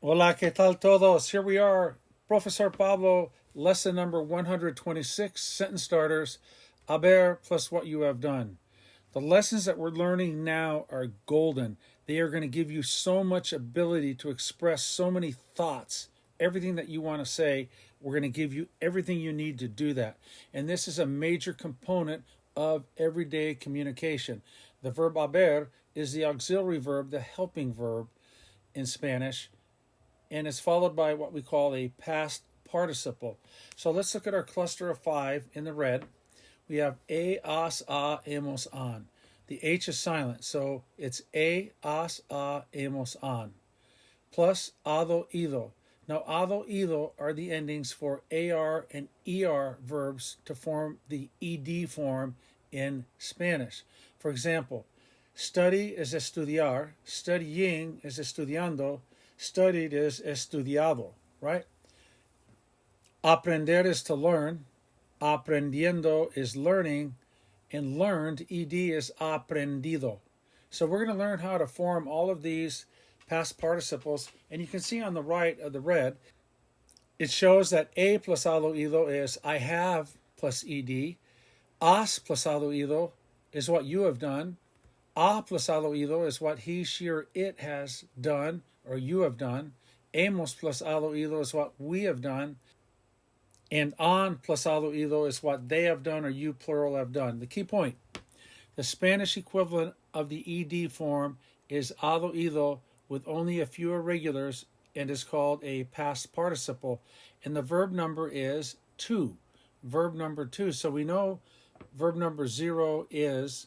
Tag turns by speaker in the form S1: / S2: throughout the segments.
S1: Hola, ¿qué tal todos? Here we are, Profesor Pablo, lesson number 126, sentence starters, haber plus what you have done. The lessons that we're learning now are golden. They are going to give you so much ability to express so many thoughts, everything that you want to say. We're going to give you everything you need to do that. And this is a major component of everyday communication. The verb haber is the auxiliary verb, the helping verb in Spanish, and it's followed by what we call a past participle. So let's look at our cluster of 5 in the red. We have as, a, hemos, an. The H is silent, so it's as, a, hemos, an. Plus ado, ido. Now, ado, ido are the endings for AR and ER verbs to form the ED form in Spanish. For example, study is estudiar, studying is estudiando, studied is estudiado, right? Aprender is to learn, aprendiendo is learning, and learned, ed, is aprendido. So we're going to learn how to form all of these past participles, and you can see on the right of the red, it shows that a plus ado ido is I have plus ed, as plus ado ido is what you have done, a plus ado ido is what he, she, or it has done or you have done, hemos plus ado ido is what we have done, and an plus ado ido is what they have done or you plural have done. The key point, the Spanish equivalent of the ed form is ado ido with only a few irregulars and is called a past participle, and the verb number is 2. Verb number 2. So we know verb number 0 is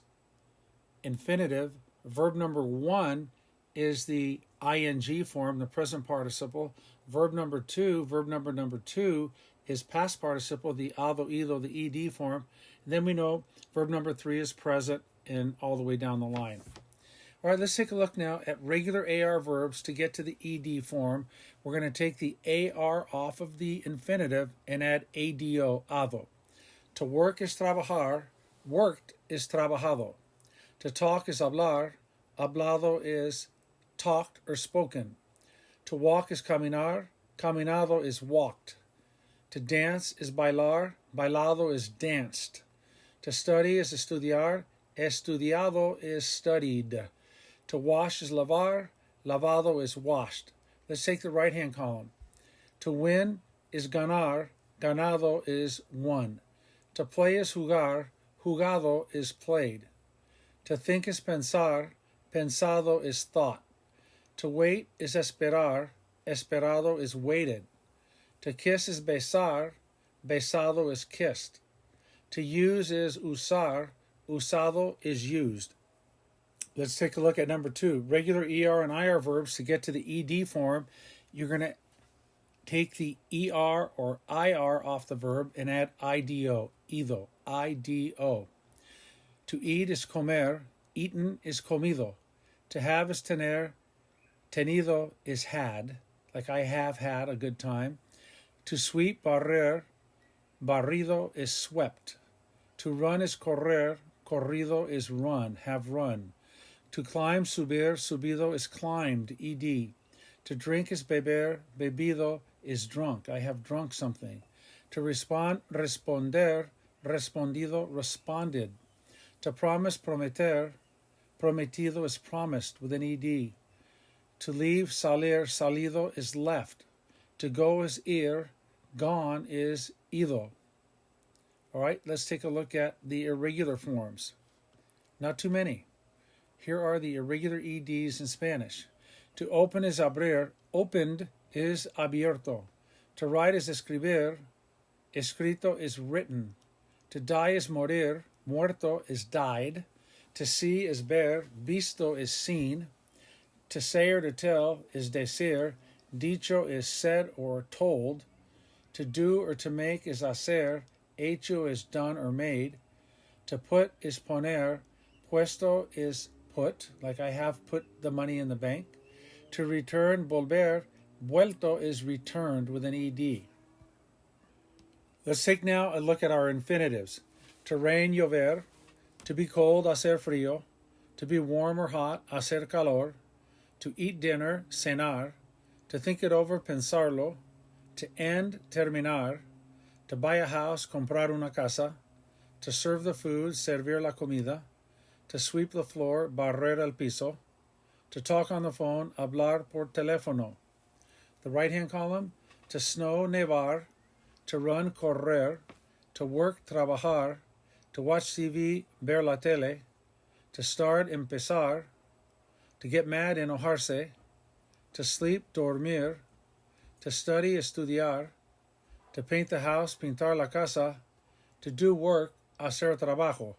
S1: infinitive. Verb number 1 is the ing form, the present participle. Verb number 2 is past participle, the ado, ido, the ed form. And then we know verb number 3 is present and all the way down the line. All right, let's take a look now at regular AR verbs to get to the ed form. We're going to take the AR off of the infinitive and add ADO, ado. To work is trabajar, worked is trabajado. To talk is hablar, hablado is talked or spoken. To walk is caminar, caminado is walked. To dance is bailar, bailado is danced. To study is estudiar, estudiado is studied. To wash is lavar, lavado is washed. Let's take the right-hand column. To win is ganar, ganado is won. To play is jugar, jugado is played. To think is pensar, pensado is thought. To wait is esperar, esperado is waited. To kiss is besar, besado is kissed. To use is usar, usado is used. Let's take a look at number 2. Regular ER and IR verbs to get to the ED form. You're going to take the ER or IR off the verb and add IDO, ido, IDO. To eat is comer, eaten is comido. To have is tener, tenido is had, like I have had a good time. To sweep, barrer, barrido is swept. To run is correr, corrido is run, have run. To climb, subir, subido is climbed, ed. To drink is beber, bebido is drunk, I have drunk something. To respond, responder, respondido, responded. To promise, prometer, prometido is promised with an ed. To leave, salir, salido is left. To go is ir, gone is ido. All right, let's take a look at the irregular forms. Not too many. Here are the irregular eds in Spanish. To open is abrir, opened is abierto. To write is escribir, escrito is written. To die is morir, muerto is died. To see is ver, visto is seen. To say or to tell is decir, dicho is said or told. To do or to make is hacer, hecho is done or made. To put is poner, puesto is put, like I have put the money in the bank. To return, volver, vuelto is returned with an ed. Let's take now a look at our infinitives. To rain, llover. To be cold, hacer frío. To be warm or hot, hacer calor. To eat dinner, cenar. to think it over, pensarlo, to end, terminar, to buy a house, comprar una casa, to serve the food, servir la comida, to sweep the floor, barrer el piso, to talk on the phone, hablar por teléfono. The right-hand column, to snow, nevar, to run, correr, to work, trabajar, to watch TV, ver la tele, to start, empezar, to get mad, enojarse, to sleep, dormir, to study, estudiar, to paint the house, pintar la casa, to do work, hacer trabajo.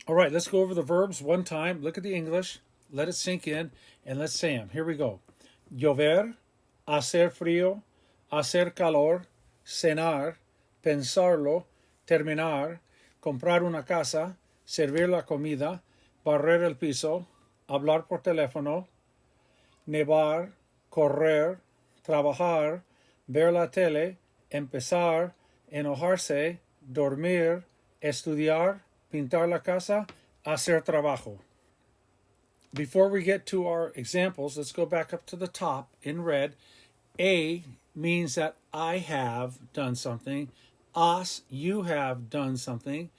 S1: All right, let's go over the verbs one time. Look at the English, let it sink in, and let's say them. Here we go. Llover, hacer frío, hacer calor, cenar, pensarlo, terminar, comprar una casa, servir la comida, barrer el piso, hablar por teléfono, nevar, correr, trabajar, ver la tele, empezar, enojarse, dormir, estudiar, pintar la casa, hacer trabajo. Before we get to our examples, let's go back up to the top in red. A means that I have done something. Has, you have done something.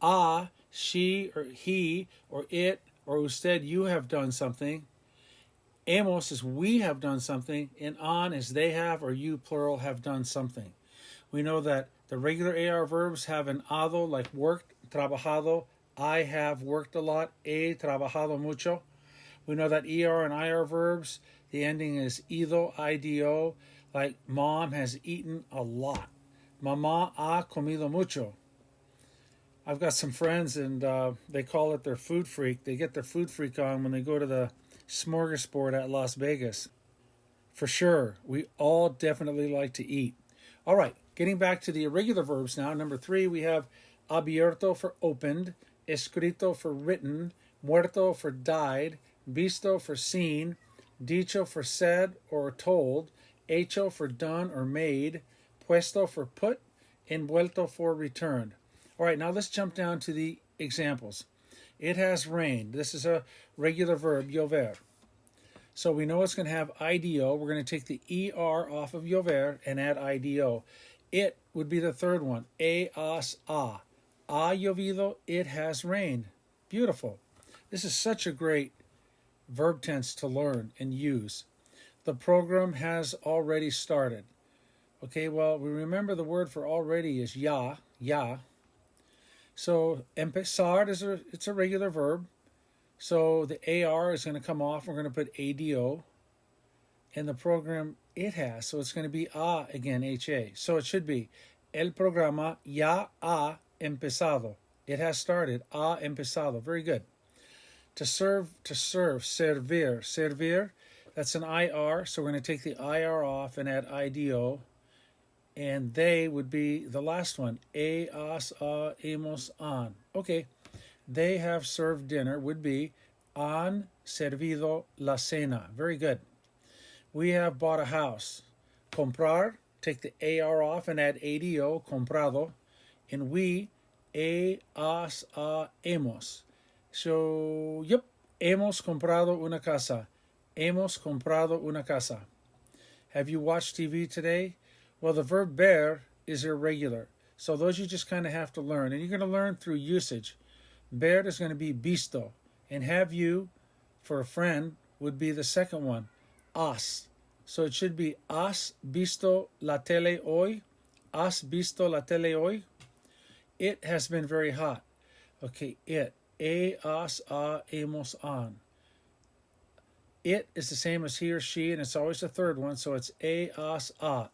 S1: A, she or he or it or usted, you have done something. Hemos is we have done something. And on is they have or you, plural, have done something. We know that the regular AR verbs have an ado, like worked, trabajado. I have worked a lot. He trabajado mucho. We know that ER and IR verbs, the ending is ido, IDO, like mom has eaten a lot. Mamá ha comido mucho. I've got some friends and they call it their food freak. They get their food freak on when they go to the smorgasbord at Las Vegas. For sure, we all definitely like to eat. All right, getting back to the irregular verbs now. Number 3, we have abierto for opened, escrito for written, muerto for died, visto for seen, dicho for said or told, hecho for done or made, puesto for put, envuelto for returned. All right, now let's jump down to the examples. It has rained. This is a regular verb, llover. So we know it's going to have IDO. We're going to take the ER off of llover and add IDO. It would be the third one, has, a. Ha llovido, it has rained. Beautiful. This is such a great verb tense to learn and use. The program has already started. Okay, well, we remember the word for already is ya. So empezar it's a regular verb. So the AR is going to come off. We're going to put ADO. And the program it has. So it's going to be a again, HA. So it should be el programa ya ha empezado. It has started. Ha empezado. Very good. To serve, servir. Servir, that's an IR. So we're going to take the IR off and add IDO. And they would be the last one. Has, hemos, han. Okay. They have served dinner would be han servido la cena. Very good. We have bought a house. Comprar, take the AR off and add ADO, comprado. And we, has, hemos. So, yep, hemos comprado una casa. Hemos comprado una casa. Have you watched TV today? Well, the verb ver is irregular. So those you just kind of have to learn. And you're going to learn through usage. Ver is going to be visto. And have you, for a friend, would be the second one. Has. So it should be has visto la tele hoy? Has visto la tele hoy? It has been very hot. Okay, it. Has, hemos, han. It is the same as he or she, and it's always the third one, so it's has, ha.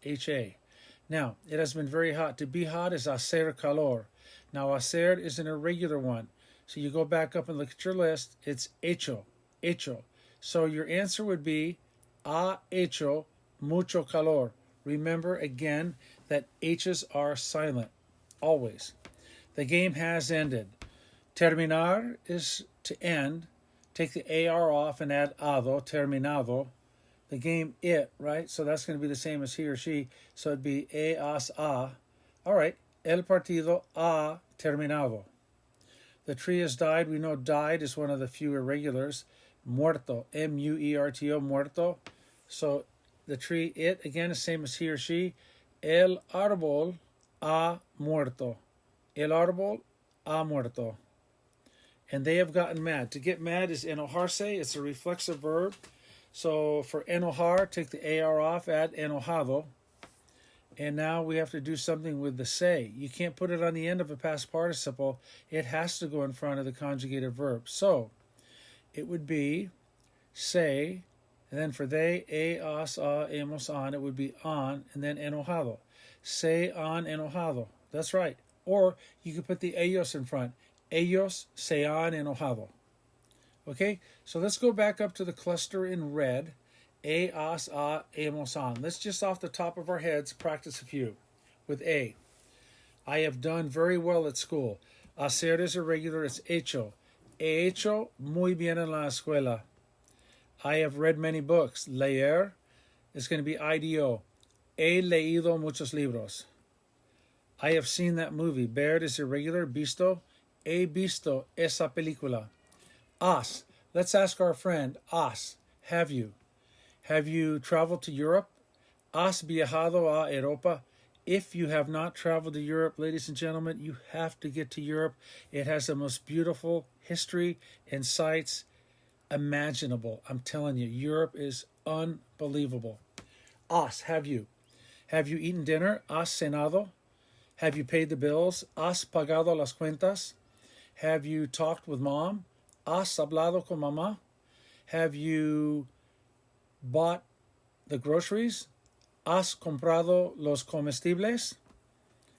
S1: Now, it has been very hot. To be hot is hacer calor. Now, hacer is an irregular one. So you go back up and look at your list. It's hecho. So your answer would be ha hecho mucho calor. Remember, again, that H's are silent, always. The game has ended. Terminar is to end. Take the AR off and add ado, terminado. The game, it, right? So that's going to be the same as he or she. So it'd be has, a. All right. El partido ha terminado. The tree has died. We know died is one of the few irregulars. Muerto, M-U-E-R-T-O, muerto. So the tree, it, again, is same as he or she. El árbol ha muerto. El árbol ha muerto. And they have gotten mad. To get mad is enojarse. It's a reflexive verb. So for enojar, take the AR off, add enojado. And now we have to do something with the se. You can't put it on the end of a past participle. It has to go in front of the conjugative verb. So it would be se, and then for they, as, hemos, on, it would be on, and then enojado. Se han enojado. That's right. Or you could put the ellos in front. Ellos se han enojado. Okay, so let's go back up to the cluster in red. As, hemos, on. Let's just off the top of our heads practice a few. With A. I have done very well at school. Hacer is irregular, it's hecho. He hecho muy bien en la escuela. I have read many books. Leer is going to be IDO. He leído muchos libros. I have seen that movie. Ver is irregular. Visto. He visto esa película. Has. Let's ask our friend. Has. Have you? Have you traveled to Europe? Has viajado a Europa? If you have not traveled to Europe, ladies and gentlemen, you have to get to Europe. It has the most beautiful history and sights imaginable. I'm telling you, Europe is unbelievable. Has, have you? Have you eaten dinner? Has cenado? Have you paid the bills? Has pagado las cuentas? Have you talked with mom? Has hablado con mamá? Have you bought the groceries? Has comprado los comestibles?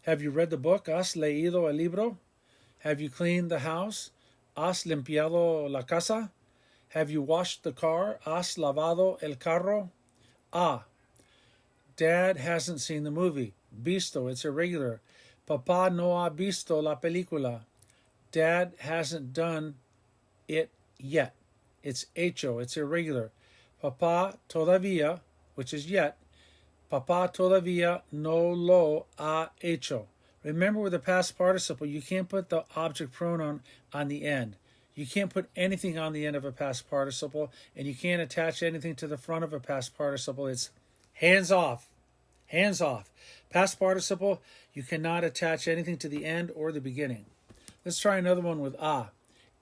S1: Have you read the book? Has leído el libro? Have you cleaned the house? Has limpiado la casa? Have you washed the car? Has lavado el carro? Dad hasn't seen the movie. Visto, it's irregular. Papá no ha visto la película. Dad hasn't done it yet. It's hecho, it's irregular. Papá todavía, which is yet. Papá todavía no lo ha hecho. Remember, with the past participle, you can't put the object pronoun on the end. You can't put anything on the end of a past participle, and you can't attach anything to the front of a past participle. It's hands off. Hands off. Past participle, you cannot attach anything to the end or the beginning. Let's try another one with a.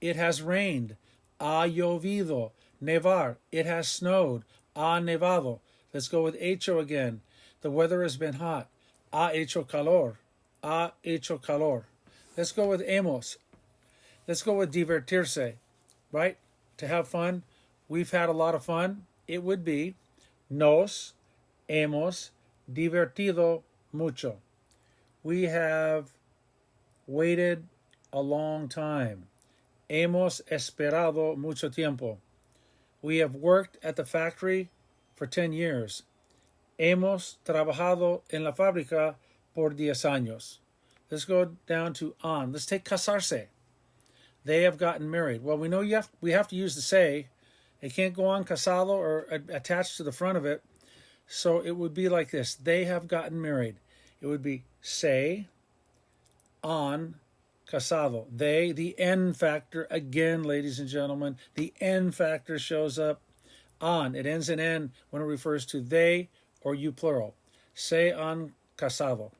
S1: It has rained. Ha llovido. Nevar. It has snowed. Ha nevado. Let's go with hecho again. The weather has been hot. Ha hecho calor. Ha hecho calor. Let's go with hemos. Let's go with divertirse, right? To have fun. We've had a lot of fun. It would be nos hemos divertido mucho. We have waited a long time. Hemos esperado mucho tiempo. We have worked at the factory for 10 years. Hemos trabajado en la fábrica por 10 años. Let's go down to on. Let's take casarse. They have gotten married. Well, we know we have to use the se. It can't go on casado or attached to the front of it. So it would be like this. They have gotten married. It would be se, on, casado. They, the N factor, again, ladies and gentlemen, the N factor shows up on. It ends in N when it refers to they or you plural. Se han casado.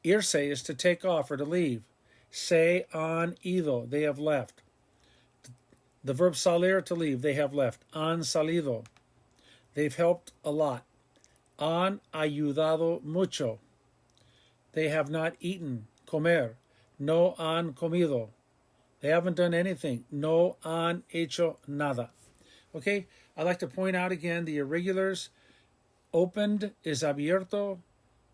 S1: Irse is to take off or to leave. Se han ido. They have left. The verb salir, to leave. They have left. Han salido. They've helped a lot. Han ayudado mucho. They have not eaten. Comer. No han comido. They haven't done anything. No han hecho nada. Okay, I'd like to point out again the irregulars. Opened is abierto.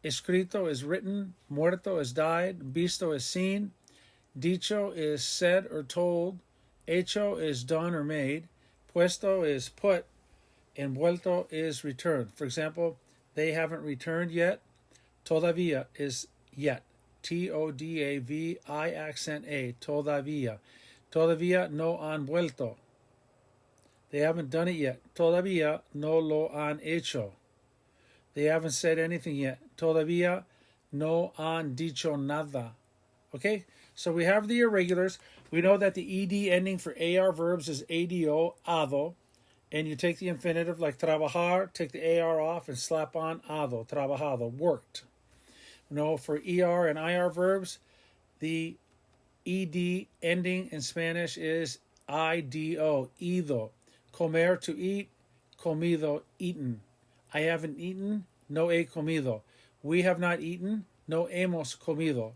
S1: Escrito is written. Muerto is died. Visto is seen. Dicho is said or told. Hecho is done or made. Puesto is put. Envuelto is returned. For example, they haven't returned yet. Todavía is yet. T-O-D-A-V-I accent A. Todavía. Todavía no han vuelto. They haven't done it yet. Todavía no lo han hecho. They haven't said anything yet. Todavía no han dicho nada. Okay? So we have the irregulars. We know that the ed ending for AR verbs is ADO, ado. And you take the infinitive like trabajar, take the AR off and slap on ado, trabajado, worked. No, for ER and IR verbs, the ED ending in Spanish is IDO, ido. Comer, to eat, comido, eaten. I haven't eaten, no he comido. We have not eaten, no hemos comido.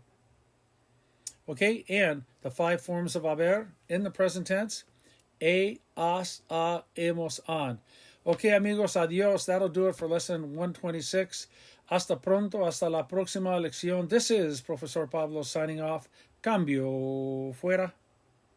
S1: Okay, and the 5 forms of haber in the present tense, has, hemos, han. Okay, amigos, adios. That'll do it for lesson 126. Hasta pronto, hasta la próxima lección. This is Profesor Pablo signing off. Cambio fuera.